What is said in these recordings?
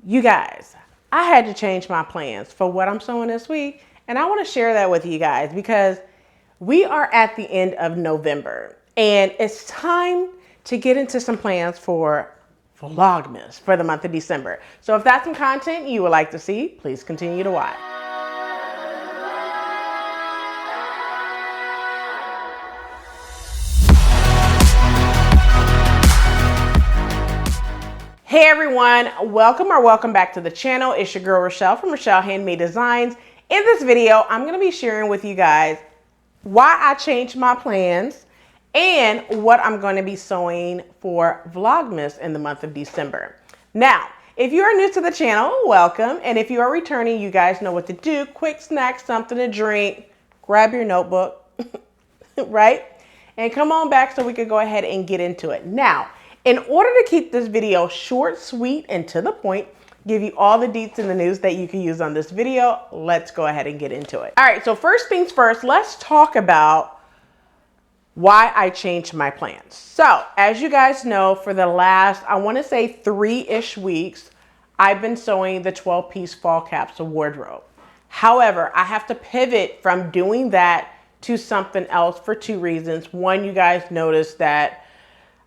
You guys, I had to change my plans for what I'm sewing this week, and I want to share that with you guys because we are at the end of November and it's time to get into some plans for Vlogmas for the month of December. So if that's some content you would like to see, please continue to watch. Hey everyone, welcome back to the channel. It's your girl Rochelle from Rochelle.Handmade.Designs. In this video, I'm going to be sharing with you guys why I changed my plans and what I'm going to be sewing for Vlogmas in the month of December. Now, if you are new to the channel, welcome. And if you are returning, you guys know what to do. Quick snack, something to drink, grab your notebook, right? And come on back so we could go ahead and get into it. Now, in order to keep this video short, sweet, and to the point, give you all the deets in the news that you can use on this video, let's go ahead and get into it. All right, so first things first, let's talk about why I changed my plans. So as you guys know, for the last, I want to say 3-ish weeks, I've been sewing the 12-piece fall capsule wardrobe. However, I have to pivot from doing that to something else for 2 reasons. One, you guys noticed that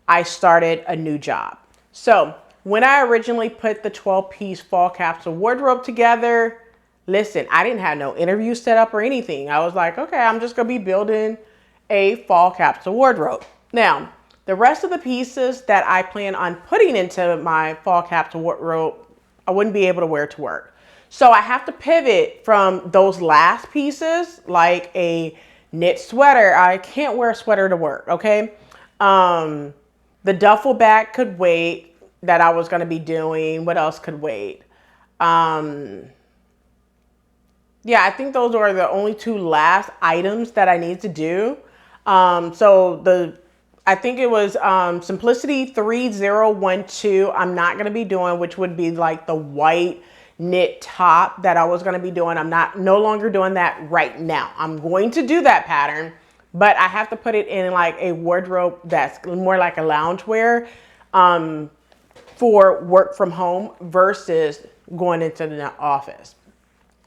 I started a new job. So when I originally put the 12-piece fall capsule wardrobe together, listen, I didn't have no interview set up or anything. I was like, okay, I'm just gonna be building a fall capsule wardrobe. Now, the rest of the pieces that I plan on putting into my fall capsule wardrobe, I wouldn't be able to wear to work. So I have to pivot from those last pieces, like a knit sweater. I can't wear a sweater to work, okay? The duffel bag could wait that I was going to be doing. What else could wait? Yeah, I think those are the only 2 last items that I need to do. I think it was Simplicity 3012 I'm not going to be doing, which would be like the white knit top that I was going to be doing. I'm no longer doing that right now. I'm going to do that pattern, but I have to put it in like a wardrobe that's more like a loungewear for work from home versus going into the office.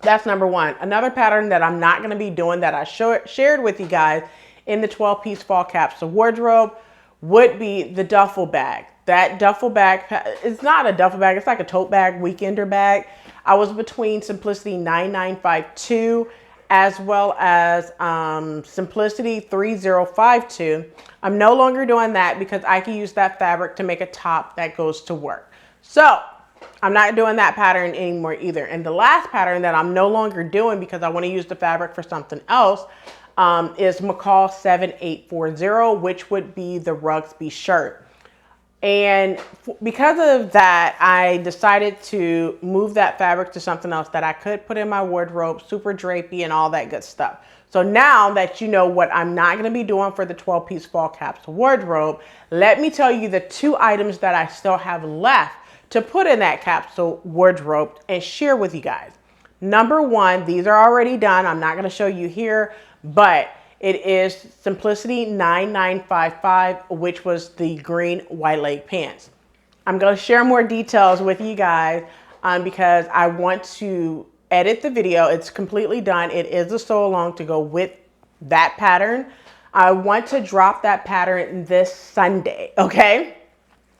That's number 1. Another pattern that I'm not going to be doing that I shared with you guys in the 12-piece fall capsule wardrobe would be the duffel bag. That duffel bag, it's not a duffel bag, it's like a tote bag, weekender bag. I was between Simplicity 9952 as well as Simplicity 3052. I'm no longer doing that because I can use that fabric to make a top that goes to work. So I'm not doing that pattern anymore either. And the last pattern that I'm no longer doing because I want to use the fabric for something else is McCall 7840, which would be the Rugsby shirt. And because of that, I decided to move that fabric to something else that I could put in my wardrobe, super drapey and all that good stuff. So now that you know what I'm not going to be doing for the 12-piece fall capsule wardrobe, let me tell you the 2 items that I still have left to put in that capsule wardrobe and share with you guys. Number 1, these are already done. I'm not going to show you here, but it is Simplicity 9955, which was the green white leg pants. I'm going to share more details with you guys because I want to edit the video. It's completely done. It is a sew along to go with that pattern. I want to drop that pattern this Sunday, okay?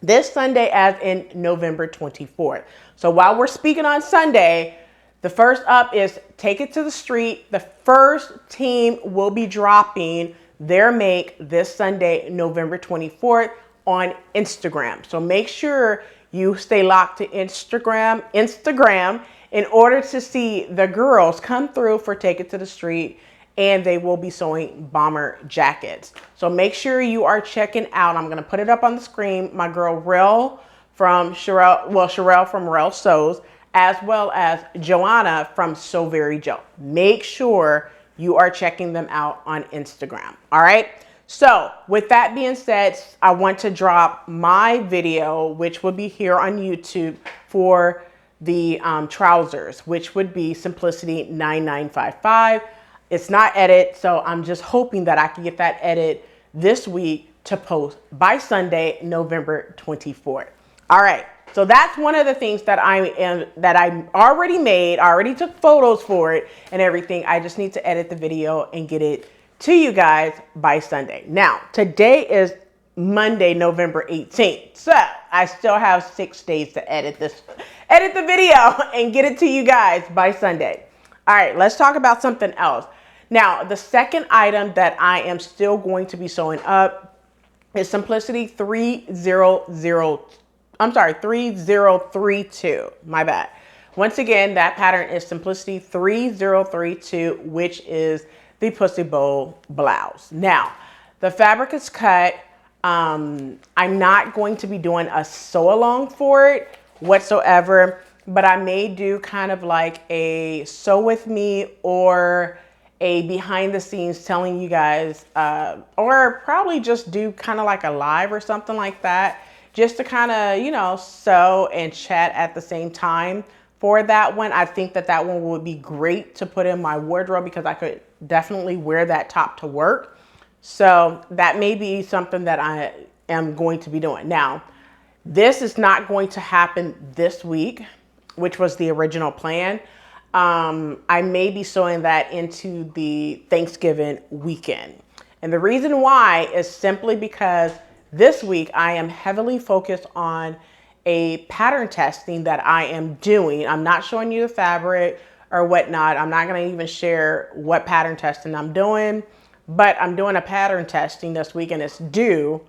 This Sunday as in November 24th. So while we're speaking on Sunday, the first up is Take It to the Street. The first team will be dropping their make this Sunday, November 24th on Instagram. So make sure you stay locked to Instagram in order to see the girls come through for Take It to the Street, and they will be sewing bomber jackets. So make sure you are checking out. I'm going to put it up on the screen. My girl Rell from Sherelle from Rell Sews, as well as Joanna from So Very Jo. Make sure you are checking them out on Instagram. All right. So with that being said, I want to drop my video, which will be here on YouTube for the trousers, which would be Simplicity 9955. It's not edit, so I'm just hoping that I can get that edit this week to post by Sunday, November 24th. All right. So that's one of the things that I already made. I already took photos for it and everything. I just need to edit the video and get it to you guys by Sunday. Now, today is Monday, November 18th. So I still have 6 days to edit the video and get it to you guys by Sunday. All right, let's talk about something else. Now, the second item that I am still going to be sewing up is Simplicity 3032. My bad. Once again, that pattern is Simplicity 3032, which is the Pussy Bowl blouse. Now, the fabric is cut. I'm not going to be doing a sew along for it whatsoever, but I may do kind of like a sew with me or a behind the scenes telling you guys, or probably just do kind of like a live or something like that, just to kind of, you know, sew and chat at the same time for that one. I think that that one would be great to put in my wardrobe because I could definitely wear that top to work. So that may be something that I am going to be doing. Now, this is not going to happen this week, which was the original plan. I may be sewing that into the Thanksgiving weekend. And the reason why is simply because this week I am heavily focused on a pattern testing that I am doing. I'm not showing you the fabric or whatnot. I'm not going to even share what pattern testing I'm doing, but I'm doing a pattern testing this week and it's due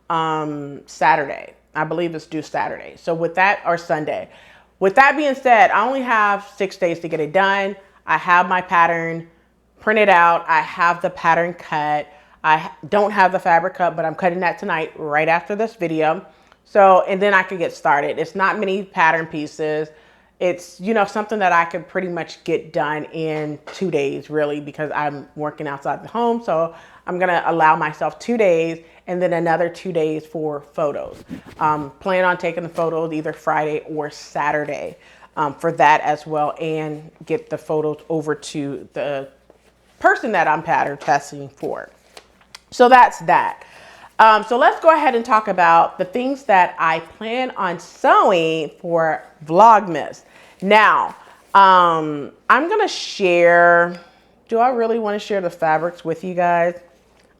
Saturday. I believe it's due Saturday. So with that, or Sunday. With that being said, I only have 6 days to get it done. I have my pattern printed out. I have the pattern cut. I don't have the fabric cut, but I'm cutting that tonight right after this video. So, and then I could get started. It's not many pattern pieces. It's, you know, something that I could pretty much get done in 2 days, really, because I'm working outside the home. So I'm going to allow myself 2 days and then another 2 days for photos. Plan on taking the photos either Friday or Saturday for that as well, and get the photos over to the person that I'm pattern testing for. So that's that. So let's go ahead and talk about the things that I plan on sewing for Vlogmas. Now, I'm going to share, do I really want to share the fabrics with you guys?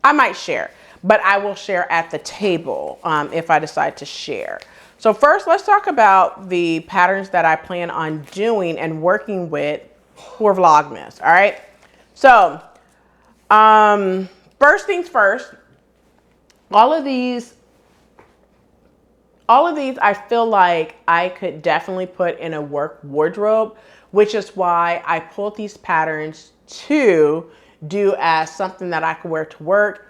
I might share, but I will share at the table if I decide to share. So first, let's talk about the patterns that I plan on doing and working with for Vlogmas. All right. So first things first, all of these I feel like I could definitely put in a work wardrobe, which is why I pulled these patterns to do as something that I could wear to work.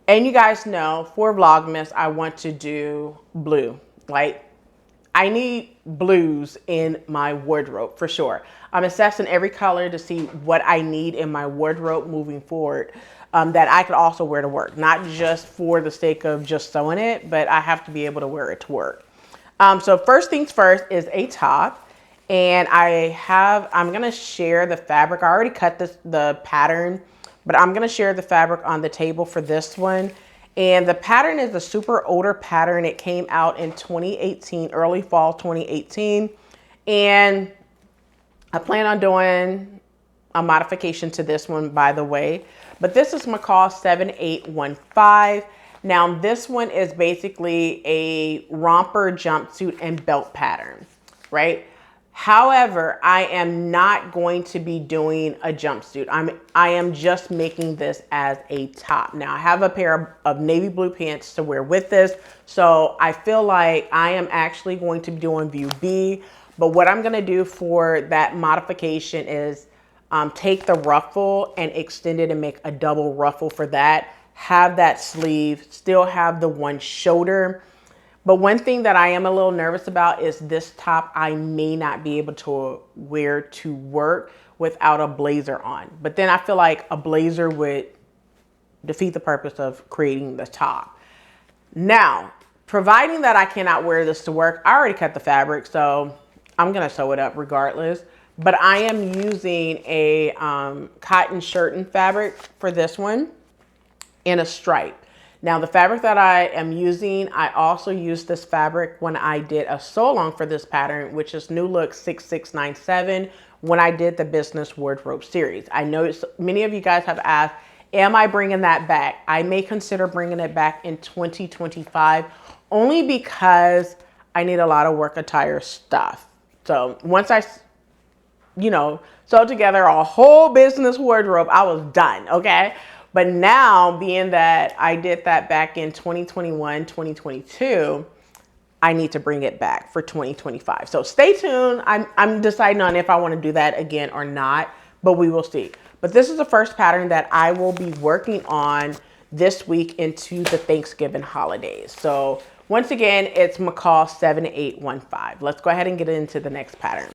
And you guys know for Vlogmas, I want to do blue. Like, I need blues in my wardrobe for sure. I'm assessing every color to see what I need in my wardrobe moving forward. That I could also wear to work, not just for the sake of just sewing it, but I have to be able to wear it to work. So first things first is a top, and I'm gonna share the fabric. I already cut the pattern, but I'm gonna share the fabric on the table for this one. And the pattern is a super older pattern. It came out in 2018, early fall 2018. And I plan on doing a modification to this one, by the way. But this is McCall 7815. Now this one is basically a romper jumpsuit and belt pattern, right? However, I am not going to be doing a jumpsuit. I am just making this as a top. Now I have a pair of navy blue pants to wear with this. So I feel like I am actually going to be doing view B. But what I'm gonna do for that modification is take the ruffle and extend it and make a double ruffle for that. Have that sleeve, still have the one shoulder. But one thing that I am a little nervous about is this top I may not be able to wear to work without a blazer on. But then I feel like a blazer would defeat the purpose of creating the top. Now, providing that I cannot wear this to work, I already cut the fabric, so I'm gonna sew it up regardless. But I am using a cotton shirting fabric for this one in a stripe. Now the fabric that I am using, I also used this fabric when I did a sew along for this pattern, which is New Look 6697, when I did the business wardrobe series. I know many of you guys have asked, am I bringing that back? I may consider bringing it back in 2025, only because I need a lot of work attire stuff. So once I, sew together a whole business wardrobe, I was done, okay? But now, being that I did that back in 2021, 2022, I need to bring it back for 2025. So stay tuned. I'm deciding on if I want to do that again or not, but we will see. But this is the first pattern that I will be working on this week into the Thanksgiving holidays. So once again, it's McCall 7815. Let's go ahead and get into the next pattern.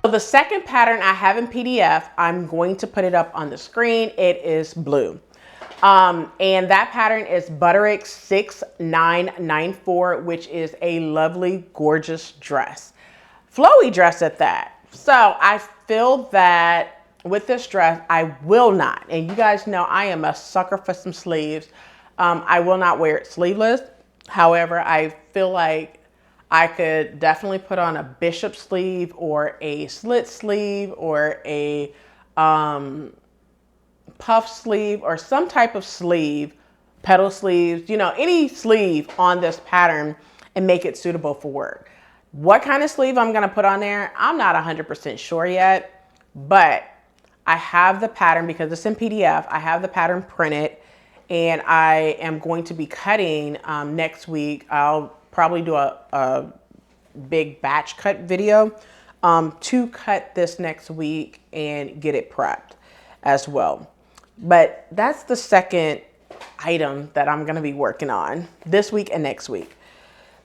So the second pattern I have in PDF, I'm going to put it up on the screen. It is blue. And that pattern is Butterick 6994, which is a lovely, gorgeous dress. Flowy dress at that. So I feel that with this dress, I will not, and you guys know I am a sucker for some sleeves. I will not wear it sleeveless. However, I feel like I could definitely put on a bishop sleeve or a slit sleeve or a puff sleeve or some type of sleeve, petal sleeves, any sleeve on this pattern and make it suitable for work. What kind of sleeve I'm going to put on there, I'm not 100% sure yet, but I have the pattern because it's in PDF. I have the pattern printed and I am going to be cutting next week. I'll probably do a big batch cut video to cut this next week and get it prepped as well. But that's the second item that I'm going to be working on this week and next week.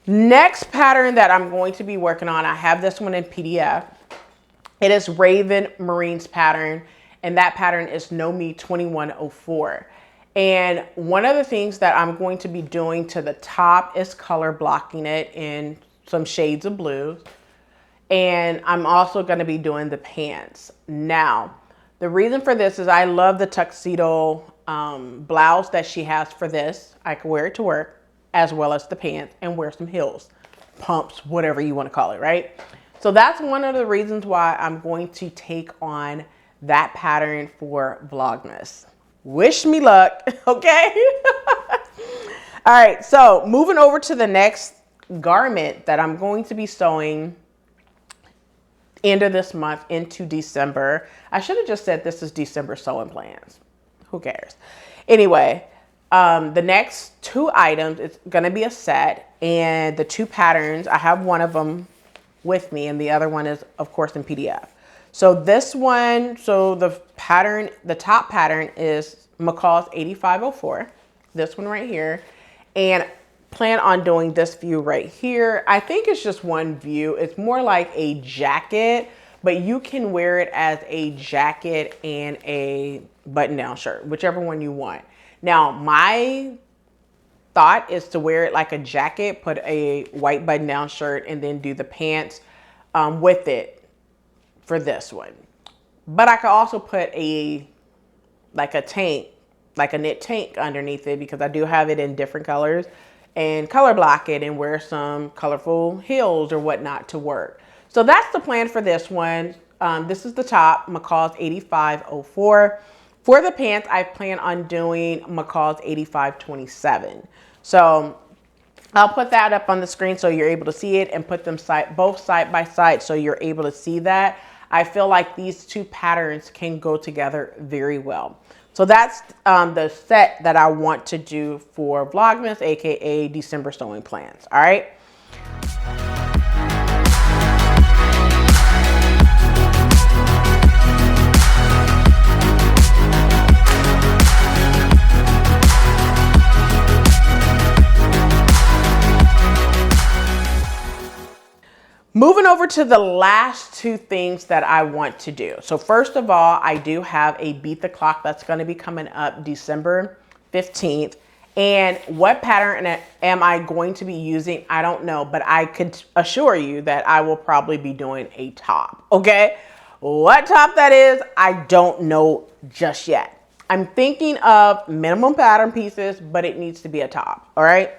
Next pattern that I'm going to be working on, I have this one in PDF. It is Raven Marines pattern, and that pattern is Know Me 2104. And one of the things that I'm going to be doing to the top is color blocking it in some shades of blue. And I'm also going to be doing the pants. Now, the reason for this is I love the tuxedo blouse that she has for this. I can wear it to work as well as the pants and wear some heels, pumps, whatever you want to call it, right? So that's one of the reasons why I'm going to take on that pattern for Vlogmas. Wish me luck, okay? All right, so moving over to the next garment that I'm going to be sewing end of this month into December. I should have just said this is December sewing plans. Who cares? Anyway, the next two items, it's going to be a set, and the two patterns, I have one of them with me and the other one is of course in PDF. So this one, so the pattern, the top pattern is McCall's 8504, this one right here, and plan on doing this view right here. I think it's just one view. It's more like a jacket, but you can wear it as a jacket and a button-down shirt, whichever one you want. Now, my thought is to wear it like a jacket, put a white button-down shirt, and then do the pants with it for this one. But I could also put like a knit tank underneath it because I do have it in different colors, and color block it and wear some colorful heels or whatnot to work. So that's the plan for this one. This is the top, McCall's 8504. For the pants, I plan on doing McCall's 8527. So I'll put that up on the screen so you're able to see it and put them both side by side so you're able to see that. I feel like these two patterns can go together very well. So that's the set that I want to do for Vlogmas, aka December sewing plans. All right. Moving over to the last two things that I want to do. So first of all, I do have a Beat the Clock that's going to be coming up December 15th. And what pattern am I going to be using? I don't know, but I could assure you that I will probably be doing a top, okay? What top that is, I don't know just yet. I'm thinking of minimum pattern pieces, but it needs to be a top, all right?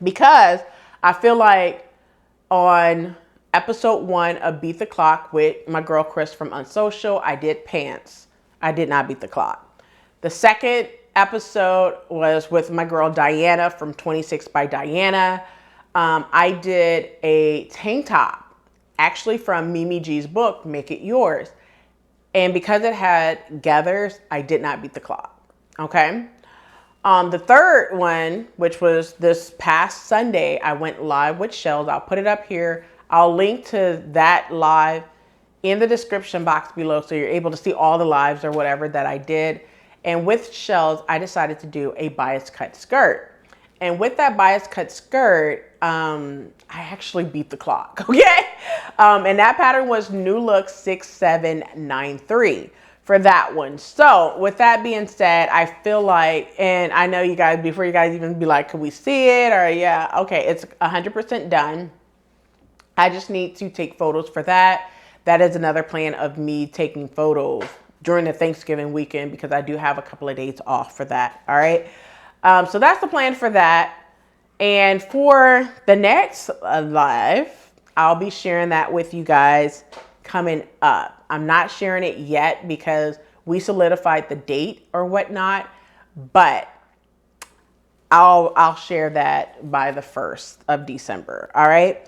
Because I feel like on episode 1 of Beat the Clock with my girl Chris from Unsocial, I did pants. I did not beat the clock. The second episode was with my girl Diana from 26 by Diana. I did a tank top, actually from Mimi G's book, Make It Yours. And because it had gathers, I did not beat the clock, okay? The third one, which was this past Sunday, I went live with Shells. I'll put it up here. I'll link to that live in the description box below so you're able to see all the lives or whatever that I did. And with Shells, I decided to do a bias cut skirt. And with that bias cut skirt, I actually beat the clock, okay? And that pattern was New Look 6793 for that one. So with that being said, I feel like, and I know you guys, before you guys even be like, could we see it? Or yeah, okay, it's 100% done. I just need to take photos for that. That is another plan of me taking photos during the Thanksgiving weekend because I do have a couple of days off for that. All right. So that's the plan for that. And for the next live, I'll be sharing that with you guys coming up. I'm not sharing it yet because we solidified the date or whatnot, but I'll share that by the 1st of December. All right.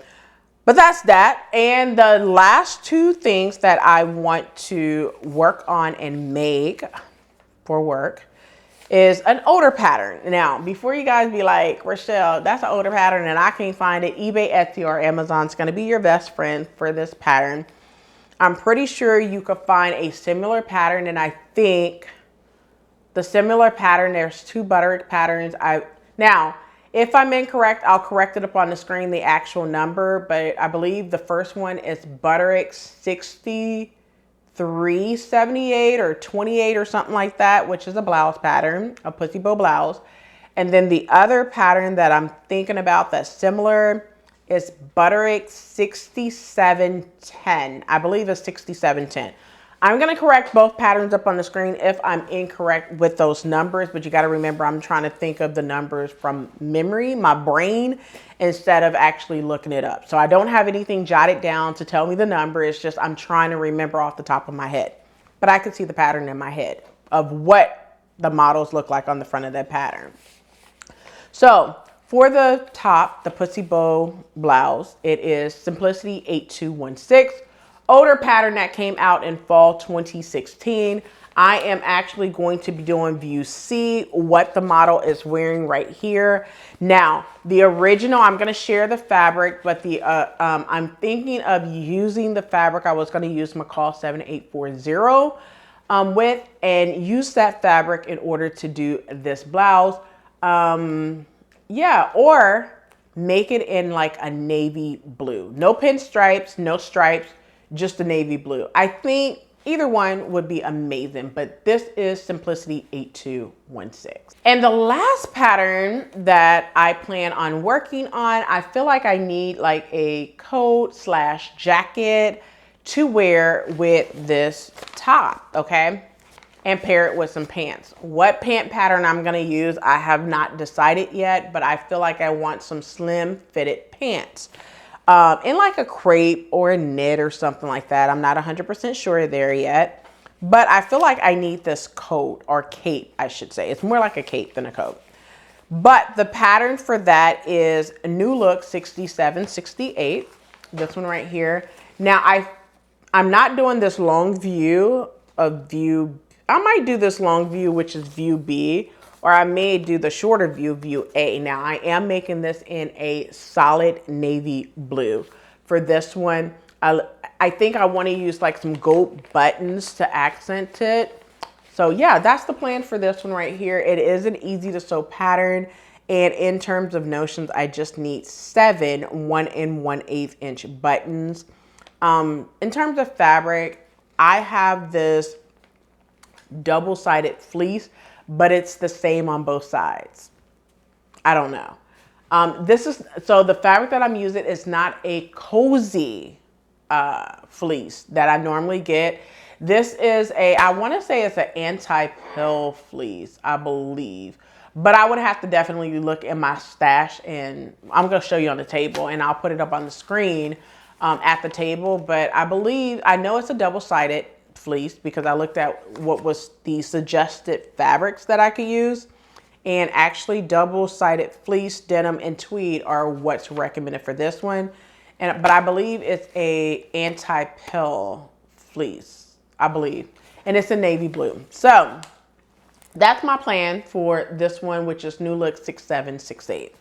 But that's that. And the last two things that I want to work on and make for work is an older pattern. Now, before you guys be like, Rochelle, that's an older pattern and I can't find it, eBay, Etsy, or Amazon's going to be your best friend for this pattern. I'm pretty sure you could find a similar pattern, and I think the similar pattern, there's 2 Butterick patterns. Now, if I'm incorrect, I'll correct it up on the screen, the actual number, but I believe the first one is Butterick 6378 or 28 or something like that, which is a blouse pattern, a pussy bow blouse. And then the other pattern that I'm thinking about that's similar is Butterick 6710. I believe it's 6710. I'm going to correct both patterns up on the screen if I'm incorrect with those numbers, but you got to remember I'm trying to think of the numbers from memory, my brain, instead of actually looking it up. So I don't have anything jotted down to tell me the number. It's just I'm trying to remember off the top of my head. But I can see the pattern in my head of what the models look like on the front of that pattern. So for the top, the pussy bow blouse, it is Simplicity 8216. Older pattern that came out in fall 2016. I am actually going to be doing view C, what the model is wearing right here. Now, the original, I'm going to share the fabric, but I'm thinking of using the fabric I was going to use McCall 7840 with, and use that fabric in order to do this blouse. Yeah, or make it in like a navy blue. No pinstripes, no stripes, just a navy blue. I think either one would be amazing, but this is Simplicity 8216. And the last pattern that I plan on working on, I feel like I need like a coat / jacket to wear with this top, okay? And pair it with some pants. What pant pattern I'm gonna use, I have not decided yet, but I feel like I want some slim fitted pants. In like a crepe or a knit or something like that. I'm not 100% sure there yet, but I feel like I need this coat or cape, I should say. It's more like a cape than a coat. But the pattern for that is New Look 6768, this one right here. Now I'm not doing this long view of view. I might do this long view, which is view B, or I may do the shorter view, view A. Now I am making this in a solid navy blue. For this one, I think I want to use like some gold buttons to accent it. So yeah, that's the plan for this one right here. It is an easy to sew pattern. And in terms of notions, I just need 7 1 1/8 inch buttons. In terms of fabric, I have this double-sided fleece, but it's the same on both sides. I don't know. So the fabric that I'm using is not a cozy fleece that I normally get. This is I want to say it's an anti-pill fleece, I believe. But I would have to definitely look in my stash, and I'm going to show you on the table, and I'll put it up on the screen at the table. But I know it's a double-sided fleece because I looked at what was the suggested fabrics that I could use. And actually double-sided fleece, denim, and tweed are what's recommended for this one. But I believe it's a anti-pill fleece, I believe. And it's in navy blue. So that's my plan for this one, which is New Look 6768.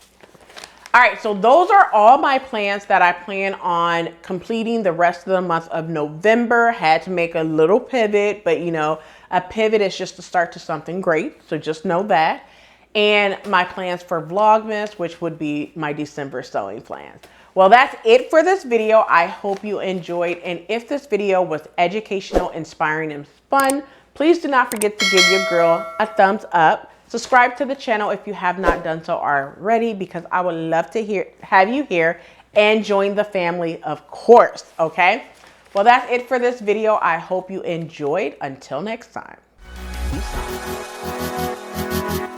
All right, so those are all my plans that I plan on completing the rest of the month of November. Had to make a little pivot, but you know, a pivot is just to start to something great. So just know that. And my plans for Vlogmas, which would be my December sewing plans. Well, that's it for this video. I hope you enjoyed. And if this video was educational, inspiring, and fun, please do not forget to give your girl a thumbs up. Subscribe to the channel if you have not done so already, because I would love to have you here and join the family, of course, okay? Well, that's it for this video. I hope you enjoyed. Until next time. Peace out.